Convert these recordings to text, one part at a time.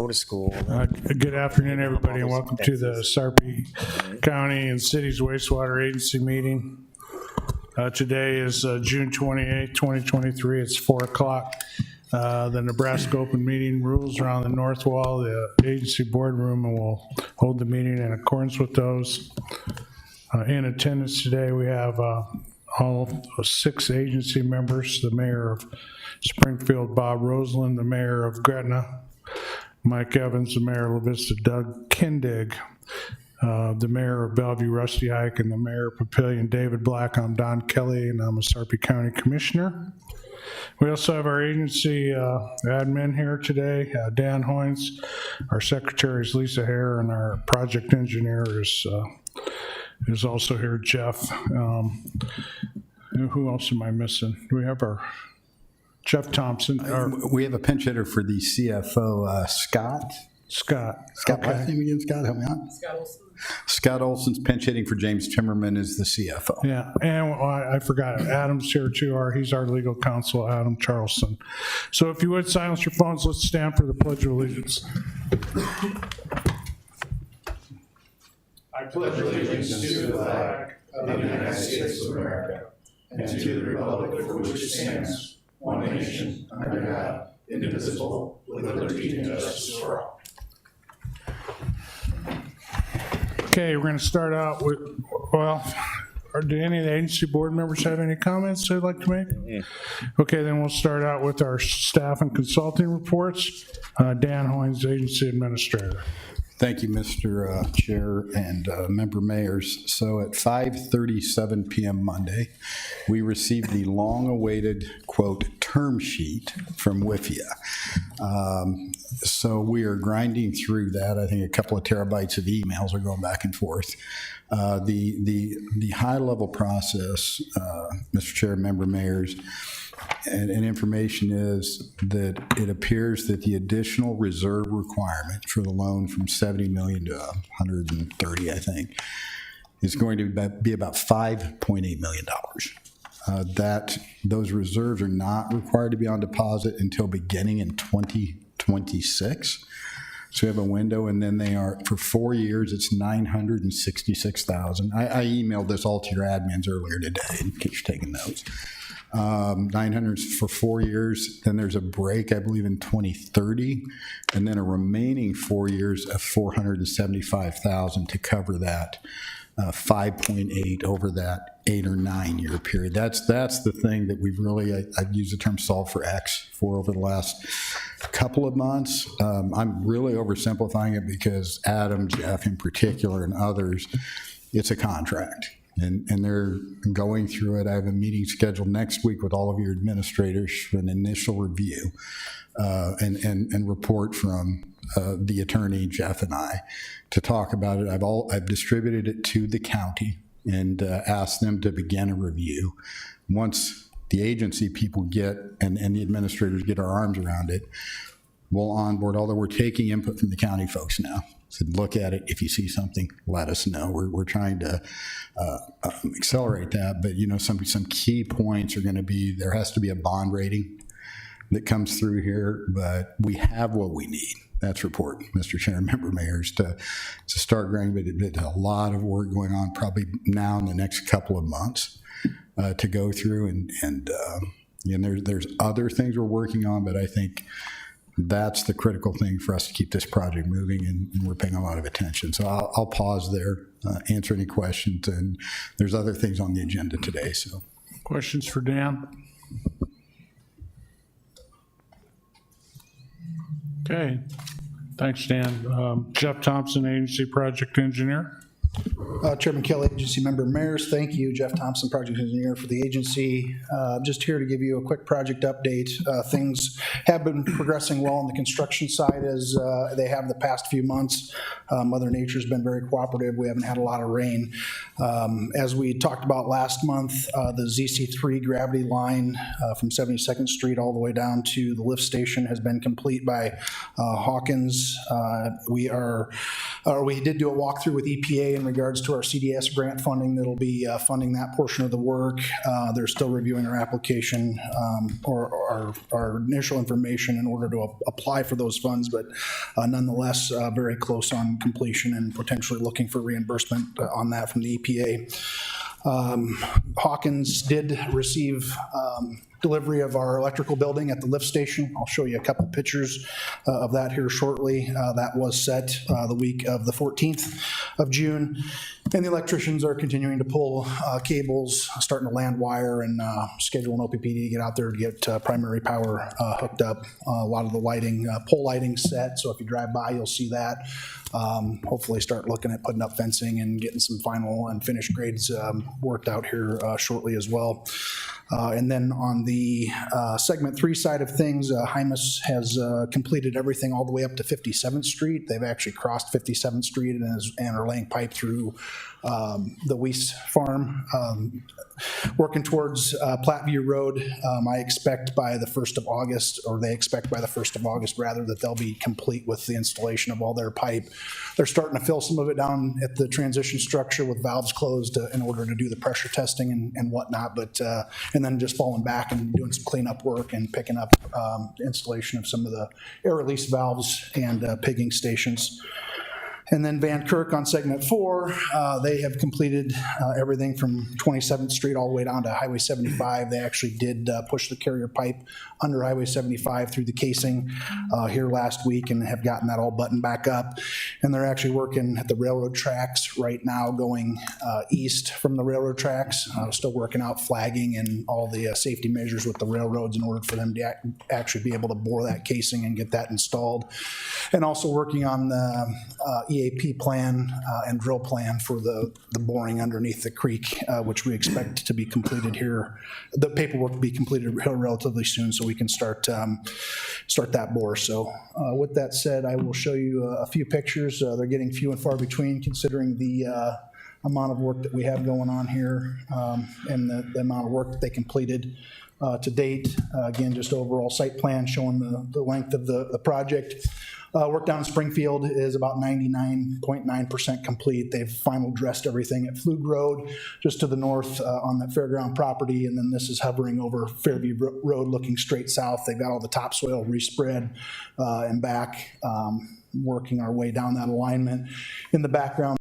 go to school. Good afternoon, everybody, and welcome to the Sarpy County and City's Wastewater Agency meeting. Today is June 28, 2023. It's 4 o'clock. The Nebraska open meeting rules are on the north wall of the agency boardroom, and we'll hold the meeting in accordance with those. In attendance today, we have all 6 agency members: the mayor of Springfield, Bob Roseland, the mayor of Gretna, Mike Evans, the mayor of La Vista, Doug Kindig, the mayor of Bellevue, Rusty Ike, and the mayor of Papillion, David Black. I'm Don Kelly, and I'm a Sarpy County Commissioner. We also have our agency admin here today, Dan Hoynes. Our secretary is Lisa Hare, and our project engineer is also here, Jeff. Who else am I missing? Do we have our Jeff Thompson? We have a pinch hitter for the CFO, Scott. Scott. Okay. Last name again, Scott, help me out. Scott Olson. Scott Olson's pinch hitting for James Timmerman is the CFO. Yeah, and I forgot, Adam's here too. He's our legal counsel, Adam Charleston. So if you would silence your phones, let's stand for the Pledge of Allegiance. I pledge allegiance to the flag of the United States of America and to the republic for which it stands, one nation, under God, indivisible, with liberty and justice for all. Okay, we're going to start out with, do any of the agency board members have any comments they'd like to make? Okay, then we'll start out with our staff and consulting reports. Dan Hoynes, agency administrator. Thank you, Mr. Chair and member mayors. So at 5:37 p.m. Monday, we received the long-awaited, quote, term sheet from WIFIA. So we are grinding through that. I think a couple of terabytes of emails are going back and forth. The high-level process, Mr. Chair, member mayors, and information is that it appears that the additional reserve requirement for the loan from $70 million to $130, I think, is going to be about $5.8 million. That those reserves are not required to be on deposit until beginning in 2026. So we have a window, and then they are, for 4 years, it's $966,000. I emailed this all to your admins earlier today, in case you're taking notes. 900 for 4 years, then there's a break, I believe, in 2030, and then a remaining 4 years of $475,000 to cover that 5.8 over that 8 or 9 year period. That's the thing that we've really, I've used the term solve for X for over the last couple of months. I'm really oversimplifying it because Adam, Jeff in particular, and others, it's a contract. And they're going through it. I have a meeting scheduled next week with all of your administrators for an initial review and report from the attorney, Jeff, and I to talk about it. I've distributed it to the county and asked them to begin a review. Once the agency people get and the administrators get our arms around it, we'll onboard, although we're taking input from the county folks now. So look at it. If you see something, let us know. We're trying to accelerate that, but some key points are going to be, there has to be a bond rating that comes through here, but we have what we need. That's report, Mr. Chair, member mayors, to start growing. But there's a lot of work going on probably now in the next couple of months to go through, and there's other things we're working on, but I think that's the critical thing for us to keep this project moving, and we're paying a lot of attention. So I'll pause there, answer any questions, and there's other things on the agenda today. So, questions for Dan? Okay, thanks, Dan. Jeff Thompson, agency project engineer. Chairman Kelly, agency member mayors, thank you. Jeff Thompson, project engineer for the agency. Just here to give you a quick project update. Things have been progressing well on the construction side as they have the past few months. Mother Nature's been very cooperative. We haven't had a lot of rain. As we talked about last month, the ZC3 gravity line from 72nd Street all the way down to the lift station has been complete by Hawkins. We are we did do a walkthrough with EPA in regards to our CDS grant funding that'll be funding that portion of the work. They're still reviewing our application or our initial information in order to apply for those funds, but nonetheless, very close on completion and potentially looking for reimbursement on that from the EPA. Hawkins did receive delivery of our electrical building at the lift station. I'll show you a couple pictures of that here shortly. That was set the week of the 14th of June. And the electricians are continuing to pull cables, starting to land wire, and schedule an OPPD to get out there to get primary power hooked up. A lot of the lighting, pole lighting set, so if you drive by, you'll see that. Hopefully start looking at putting up fencing and getting some final and finished grades worked out here shortly as well. And then on the segment 3 side of things, Hymus has completed everything all the way up to 57th Street. They've actually crossed 57th Street and are laying pipe through the Weiss farm. Working towards Platteview Road, I expect by the 1st of August, or they expect by the 1st of August rather, that they'll be complete with the installation of all their pipe. They're starting to fill some of it down at the transition structure with valves closed in order to do the pressure testing and whatnot, but and then just falling back and doing some cleanup work and picking up installation of some of the air release valves and pigging stations. And then Van Kirk on segment 4, they have completed everything from 27th Street all the way down to Highway 75. They actually did push the carrier pipe under Highway 75 through the casing here last week and have gotten that all buttoned back up. And they're actually working at the railroad tracks right now, going east from the railroad tracks, still working out flagging and all the safety measures with the railroads in order for them to actually be able to bore that casing and get that installed. And also working on the EAP plan and drill plan for the boring underneath the creek, which we expect to be completed here. The paperwork to be completed here relatively soon, so we can start that bore. So with that said, I will show you a few pictures. They're getting few and far between considering the amount of work that we have going on here and the amount of work that they completed to date. Again, just overall site plan showing the length of the project. Work down in Springfield is about 99.9% complete. They've final dressed everything at Flug Road, just to the north on that fairground property, and then this is hovering over Fairview Road looking straight south. They've got all the topsoil respread and back, working our way down that alignment. In the background,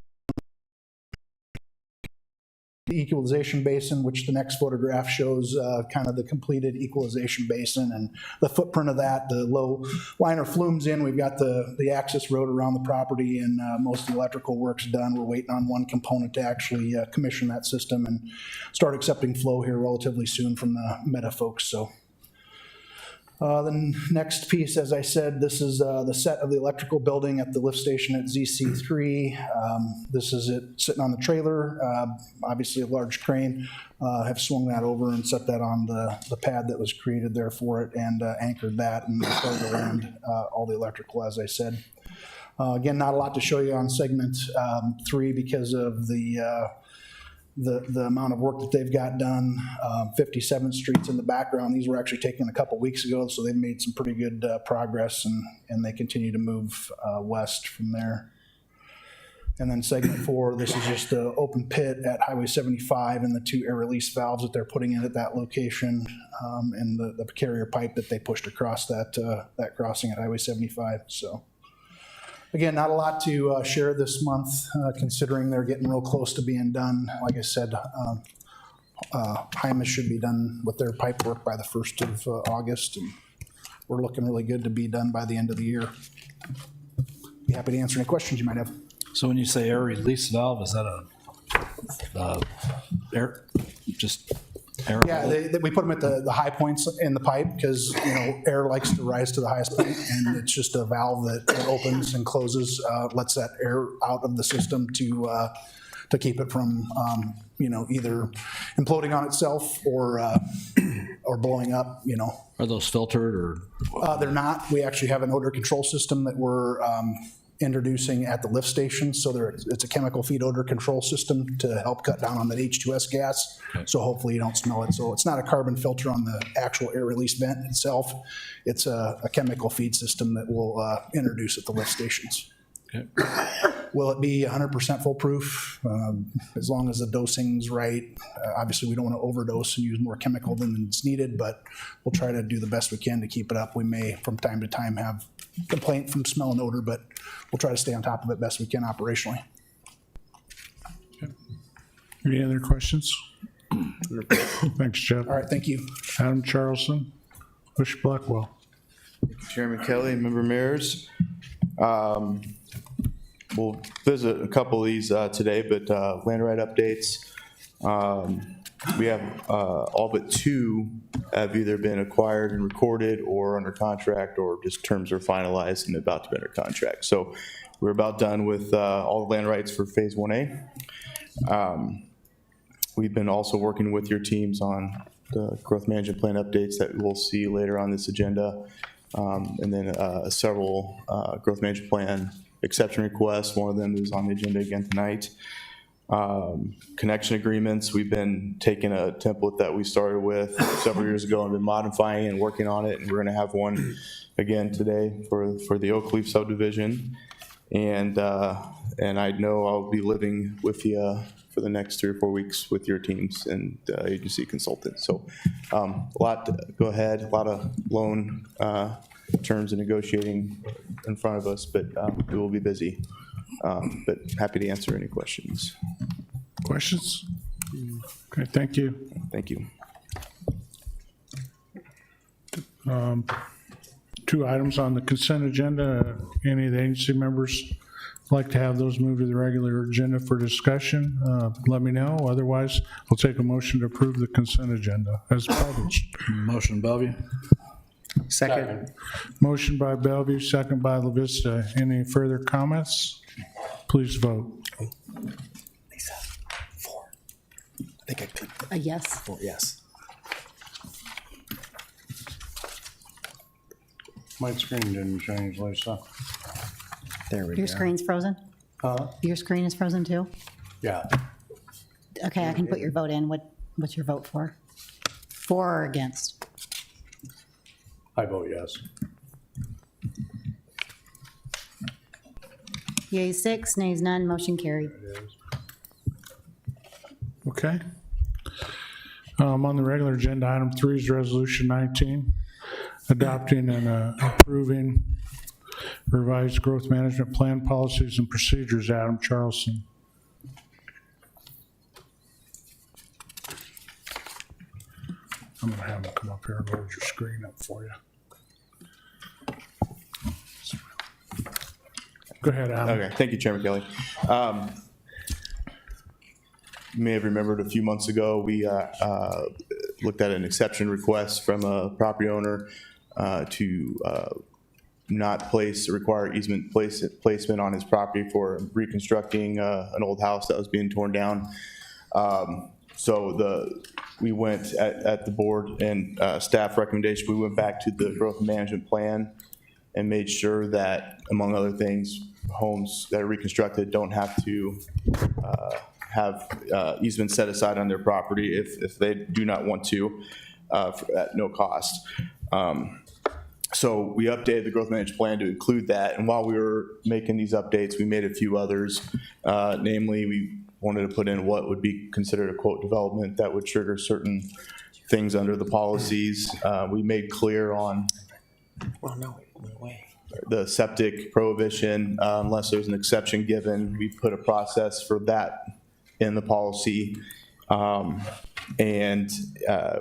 the equalization basin, which the next photograph shows kind of the completed equalization basin and the footprint of that. The low liner flumes in. We've got the access road around the property, and most of the electrical work's done. We're waiting on one component to actually commission that system and start accepting flow here relatively soon from the Meta folks. So. The next piece, as I said, this is the set of the electrical building at the lift station at ZC3. This is it sitting on the trailer, obviously a large crane. Have swung that over and set that on the pad that was created there for it and anchored that and started to land all the electrical, as I said. Again, not a lot to show you on segment 3 because of the amount of work that they've got done. 57th Street's in the background. These were actually taken a couple weeks ago, so they've made some pretty good progress, and they continue to move west from there. And then segment 4, this is just the open pit at Highway 75 and the 2 air release valves that they're putting in at that location, and the carrier pipe that they pushed across that crossing at Highway 75. So. Again, not a lot to share this month, considering they're getting real close to being done. Like I said, Hymus should be done with their pipe work by the 1st of August, and we're looking really good to be done by the end of the year. Be happy to answer any questions you might have. So when you say air release valve, is that air, just air? Yeah, we put them at the high points in the pipe because air likes to rise to the highest point, and it's just a valve that opens and closes, lets that air out of the system to keep it from either imploding on itself or blowing up. Are those filtered or? They're not. We actually have an odor control system that we're introducing at the lift station. So it's a chemical feed odor control system to help cut down on that H2S gas. Okay. So hopefully you don't smell it. So it's not a carbon filter on the actual air release vent itself. It's a chemical feed system that we'll introduce at the lift stations. Okay. Will it be 100% foolproof? As long as the dosing's right. Obviously, we don't want to overdose and use more chemical than is needed, but we'll try to do the best we can to keep it up. We may, from time to time, have complaint from smell and odor, but we'll try to stay on top of it best we can operationally. Any other questions? Thanks, Jeff. All right, thank you. Adam Charlson, Bush Blackwell. Chairman Kelly, member mayors. We'll visit a couple of these today, but land right updates. We have all but 2 have either been acquired and recorded or under contract, or just terms are finalized and about to be under contract. So we're about done with all the land rights for phase 1A. We've been also working with your teams on the growth management plan updates that we'll see later on this agenda. And then several growth management plan exception requests. One of them is on the agenda again tonight. Connection agreements, we've been taking a template that we started with several years ago and been modifying and working on it. And we're gonna have one again today for the Oak Leaf subdivision. And I know I'll be living with you for the next 3 or 4 weeks with your teams and agency consultants. So a lot to go ahead, a lot of loan terms and negotiating in front of us, but we will be busy. But happy to answer any questions. Questions? Okay, thank you. Thank you. 2 items on the consent agenda. Any of the agency members like to have those moved to the regular agenda for discussion? Let me know. Otherwise, I'll take a motion to approve the consent agenda as published. Motion Bellevue. Second. Motion by Bellevue, second by La Vista. Any further comments? Please vote. Lisa, 4. I think I clicked A yes. 4, yes. My screen didn't change, Lisa. There we go. Your screen's frozen? Your screen is frozen too? Yeah. Okay, I can put your vote in. What's your vote for? For or against? I vote yes. Yeas 6, nays none, motion carried. Okay. On the regular agenda, item 3 is resolution 19, adopting and approving revised growth management plan policies and procedures. Adam Charlson. I'm gonna have him come up here and load your screen up for you. Go ahead, Adam. Okay, thank you, Chairman Kelly. You may have remembered a few months ago, we looked at an exception request from a property owner to not require easement placement on his property for reconstructing an old house that was being torn down. So we went at the board and staff recommendation, we went back to the growth management plan and made sure that, among other things, homes that are reconstructed don't have to have easements set aside on their property if they do not want to at no cost. So we updated the growth management plan to include that. And while we were making these updates, we made a few others. Namely, we wanted to put in what would be considered a quote development that would trigger certain things under the policies. We made clear on Well, no, it went away. the septic prohibition, unless there's an exception given. We put a process for that in the policy. And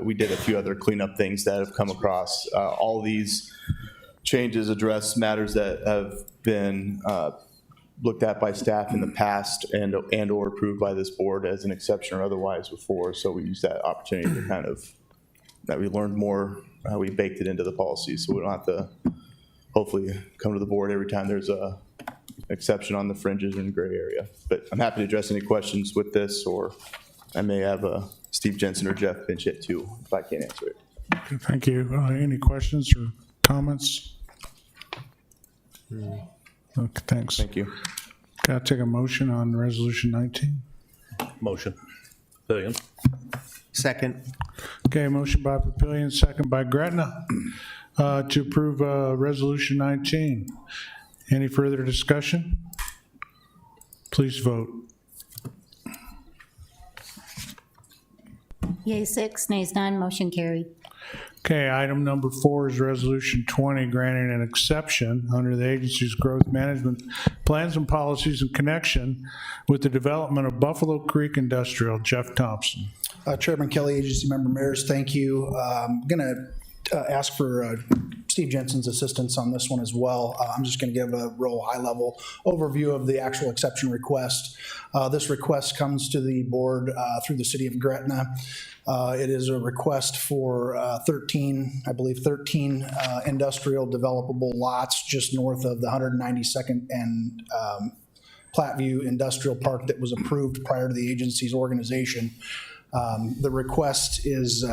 we did a few other cleanup things that have come across. All these changes address matters that have been looked at by staff in the past and or approved by this board as an exception or otherwise before. So we used that opportunity to kind of, that we learned more, we baked it into the policy, so we don't have to hopefully come to the board every time there's a exception on the fringes or in the gray area. But I'm happy to address any questions with this, or I may have Steve Jensen or Jeff pinch it too if I can't answer it. Okay, thank you. Any questions or comments? Okay, thanks. Thank you. Got to take a motion on resolution 19. Motion. Second. Second. Okay, motion by Papillion, second by Gretna to approve resolution 19. Any further discussion? Please vote. Yea, 6, nays none, motion carried. Okay, item number 4 is Resolution 20, granting an exception under the agency's growth management plans and policies in connection with the development of Buffalo Creek Industrial. Jeff Thompson. Chairman Kelly, agency member mayors, thank you. I'm going to ask for Steve Jensen's assistance on this one as well. I'm just going to give a real high-level overview of the actual exception request. This request comes to the board through the city of Gretna. It is a request for 13 industrial developable lots just north of the 192nd and Platteview Industrial Park that was approved prior to the agency's organization. The request is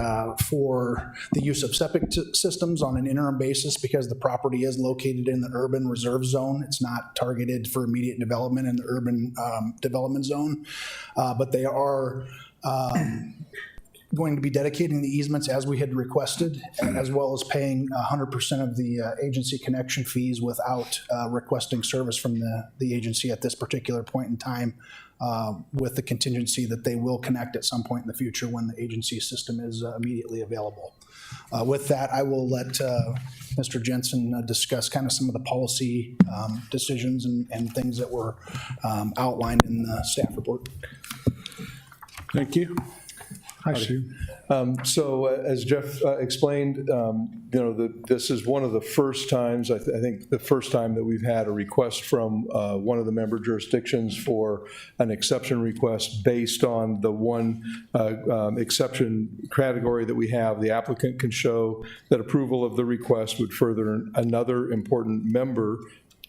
for the use of septic systems on an interim basis because the property is located in the urban reserve zone. It's not targeted for immediate development in the urban development zone, but they are going to be dedicating the easements as we had requested, as well as paying 100% of the agency connection fees without requesting service from the agency at this particular point in time, with the contingency that they will connect at some point in the future when the agency system is immediately available. With that, I will let Mr. Jensen discuss kind of some of the policy decisions and things that were outlined in the staff report. Thank you. Hi, Steve. So as Jeff explained, this is one of the first times, I think the first time that we've had a request from one of the member jurisdictions for an exception request based on the one exception category that we have. The applicant can show that approval of the request would further another important member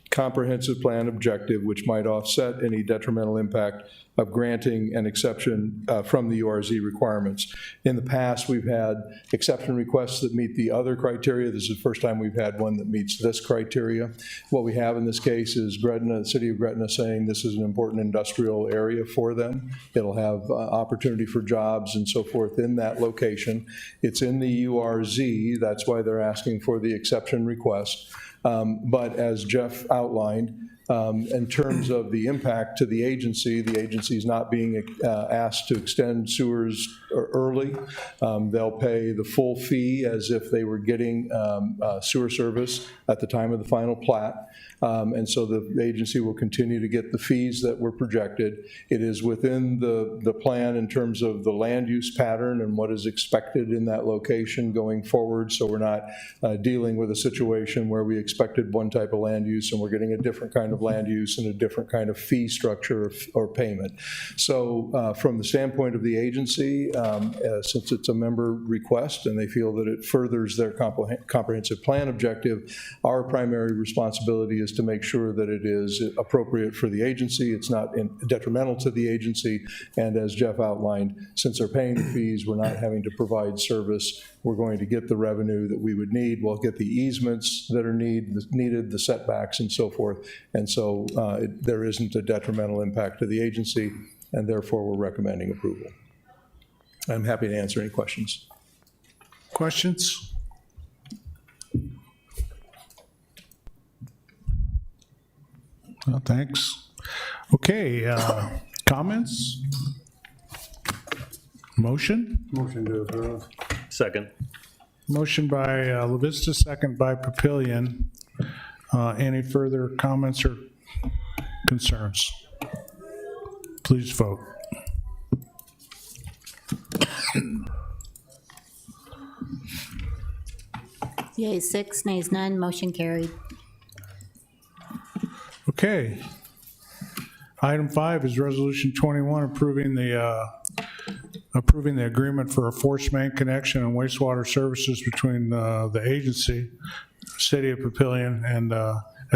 comprehensive plan objective, which might offset any detrimental impact of granting an exception from the URZ requirements. In the past, we've had exception requests that meet the other criteria. This is the first time we've had one that meets this criteria. What we have in this case is Gretna, the city of Gretna, saying this is an important industrial area for them. It'll have opportunity for jobs and so forth in that location. It's in the URZ. That's why they're asking for the exception request. But as Jeff outlined, in terms of the impact to the agency is not being asked to extend sewers early. They'll pay the full fee as if they were getting sewer service at the time of the final plat. And so the agency will continue to get the fees that were projected. It is within the plan in terms of the land use pattern and what is expected in that location going forward. So we're not dealing with a situation where we expected one type of land use and we're getting a different kind of land use and a different kind of fee structure or payment. So from the standpoint of the agency, since it's a member request and they feel that it furthers their comprehensive plan objective, our primary responsibility is to make sure that it is appropriate for the agency. It's not detrimental to the agency. And as Jeff outlined, since they're paying the fees, we're not having to provide service. We're going to get the revenue that we would need. We'll get the easements that are needed, the setbacks and so forth. And so there isn't a detrimental impact to the agency, and therefore we're recommending approval. I'm happy to answer any questions. Questions? Well, thanks. Okay, comments? Motion? Motion to approve. Second. Motion by LaVista, second by Papillion. Any further comments or concerns? Please vote. Yea, 6, nays none, motion carried. Okay. Item 5 is Resolution 21, approving the agreement for a force main connection and wastewater services between the agency, City of Papillion, and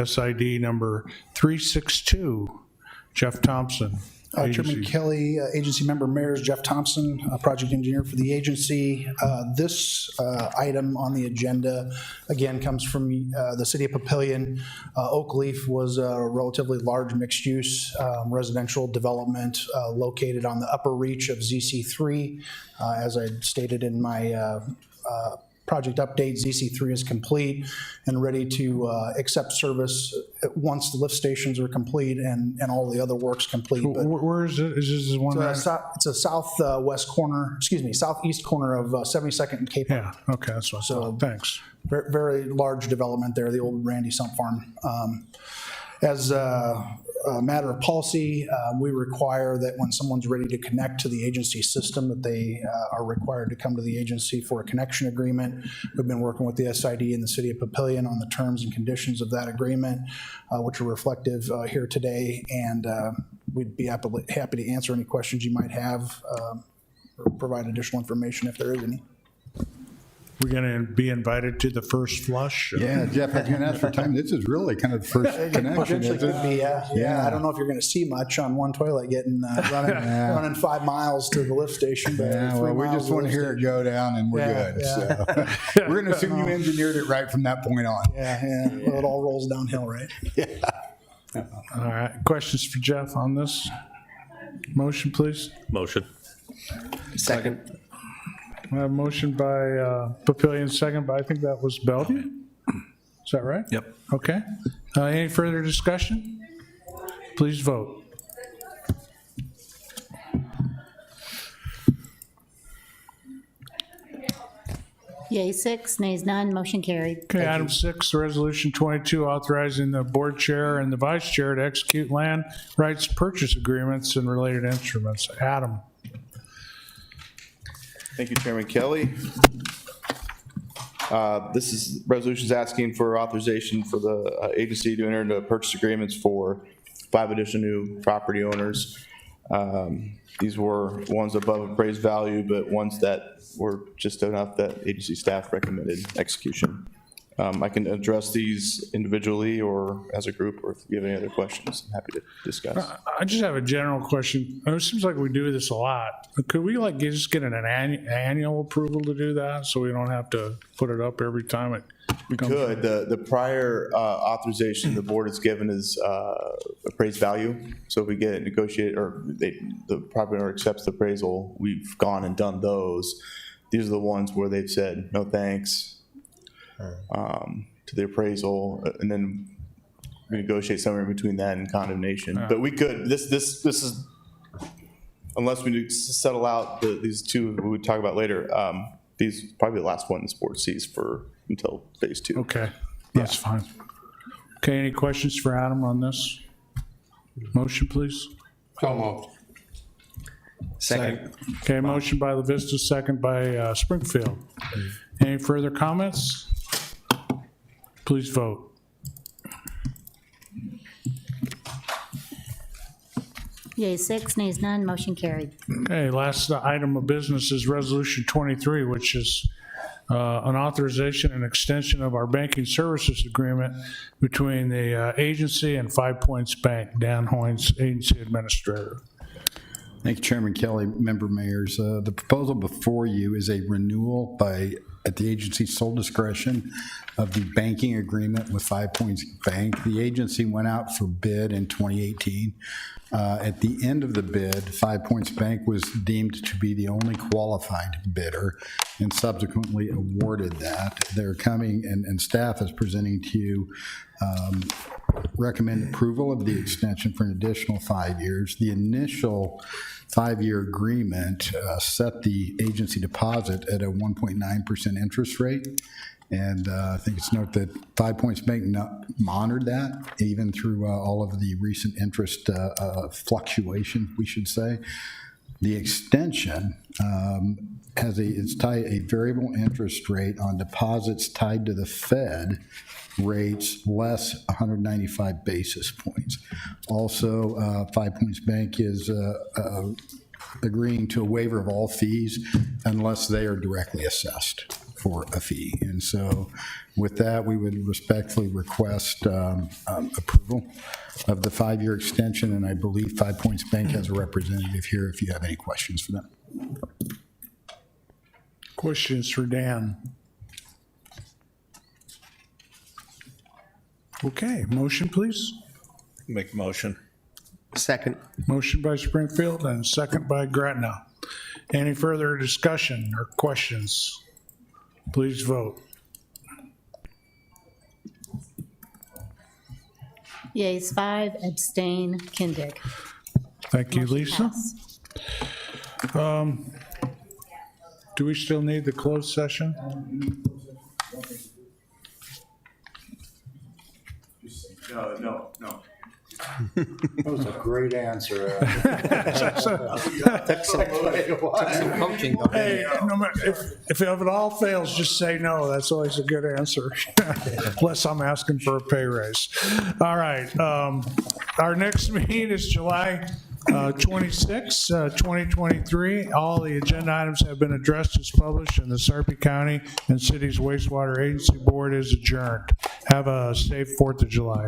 SID number 362. Jeff Thompson. Chairman Kelly, agency member mayors, Jeff Thompson, project engineer for the agency. This item on the agenda, again, comes from the city of Papillion. Oak Leaf was a relatively large mixed-use residential development located on the upper reach of ZC3. As I stated in my project update, ZC3 is complete and ready to accept service once the lift stations are complete and all the other work's complete. But Where is it? Is this the one? it's a southwest corner, southeast corner of 72nd and Cape. Yeah, okay, that's what I thought. Thanks. Very large development there, the old Randy Sump Farm. As a matter of policy, we require that when someone's ready to connect to the agency system, that they are required to come to the agency for a connection agreement. We've been working with the SID in the city of Papillion on the terms and conditions of that agreement, which are reflective here today, and we'd be happy to answer any questions you might have or provide additional information if there is any. We're going to be invited to the first flush? Yeah, Jeff, I was going to ask for time. This is really kind of the first connection, Potentially isn't could be, it? yeah. I don't know if you're going to see much on one toilet getting running 5 miles to the lift station. But Yeah, 3 well, we miles just to want to the hear lift it go down and we're Yeah, good. yeah. So we're going to assume you engineered it right from that point on. station. Yeah. Well, it all rolls downhill, right? All right, questions for Jeff on this? Motion, please. Motion. Second. I have a motion by Papillion, second by, I think that was Bellevue? Is that right? Yep. Okay. Any further discussion? Please vote. Yay, 6, nays none, motion carried. Okay, item 6, resolution 22, authorizing the board chair and the vice chair to execute land rights purchase agreements and related instruments. Adam. Thank you, Chairman Kelly. This is resolutions asking for authorization for the agency to enter into purchase agreements for 5 additional new property owners. These were ones above appraised value, but ones that were just enough that agency staff recommended execution. I can address these individually or as a group, or if you have any other questions, I'm happy to discuss. I just have a general question. It seems like we do this a lot. Could we just get an annual approval to do that so we don't have to put it up every time it We comes? could. The prior authorization the board has given is appraised value. So if we get it negotiated, or the property owner accepts the appraisal, we've gone and done those. These are the ones where they've said, no thanks to the appraisal, and then we negotiate somewhere in between that and condemnation. But we could, this is, unless we settle out these two we would talk about later, these is probably the last one this board sees until phase 2. Okay, that's fine. Okay, any questions for Adam on this? Motion, please. So moved. Second. Okay, motion by La Vista, second by Springfield. Any further comments? Please vote. Yay, 6, nays none, motion carried. Okay, last item of business is Resolution 23, which is an authorization and extension of our banking services agreement between the agency and 5 Points Bank. Dan Hoynes, Agency Administrator. Thank you, Chairman Kelly, member mayors. The proposal before you is a renewal at the agency's sole discretion of the banking agreement with 5 Points Bank. The agency went out for bid in 2018. At the end of the bid, 5 Points Bank was deemed to be the only qualified bidder and subsequently awarded that. They're coming, and staff is presenting to you recommend approval of the extension for an additional 5 years. The initial 5-year agreement set the agency deposit at a 1.9% interest rate. And I think it's note that 5 Points Bank monitored that even through all of the recent interest fluctuation, we should say. The extension has a variable interest rate on deposits tied to the Fed rates less 195 basis points. Also, 5 Points Bank is agreeing to a waiver of all fees unless they are directly assessed for a fee. And so with that, we would respectfully request approval of the 5-year extension, and I believe 5 Points Bank has a representative here if you have any questions for them. Questions for Dan? Okay, motion, please. Make motion. Second. Motion by Springfield and second by Gretna. Any further discussion or questions? Please vote. Yeas, 5, abstain, Kindig. Thank you, Lisa. Pass. Do we still need the closed session? No. That was a great answer. Took some coaching, though. Hey, no matter, if it all fails, just say no. That's always a good answer. Unless I'm asking for a pay raise. All right. Our next meeting is July 26, 2023. All the agenda items have been addressed as published, and the Sarpy County and City's Wastewater Agency Board is adjourned. Have a safe 4th of July.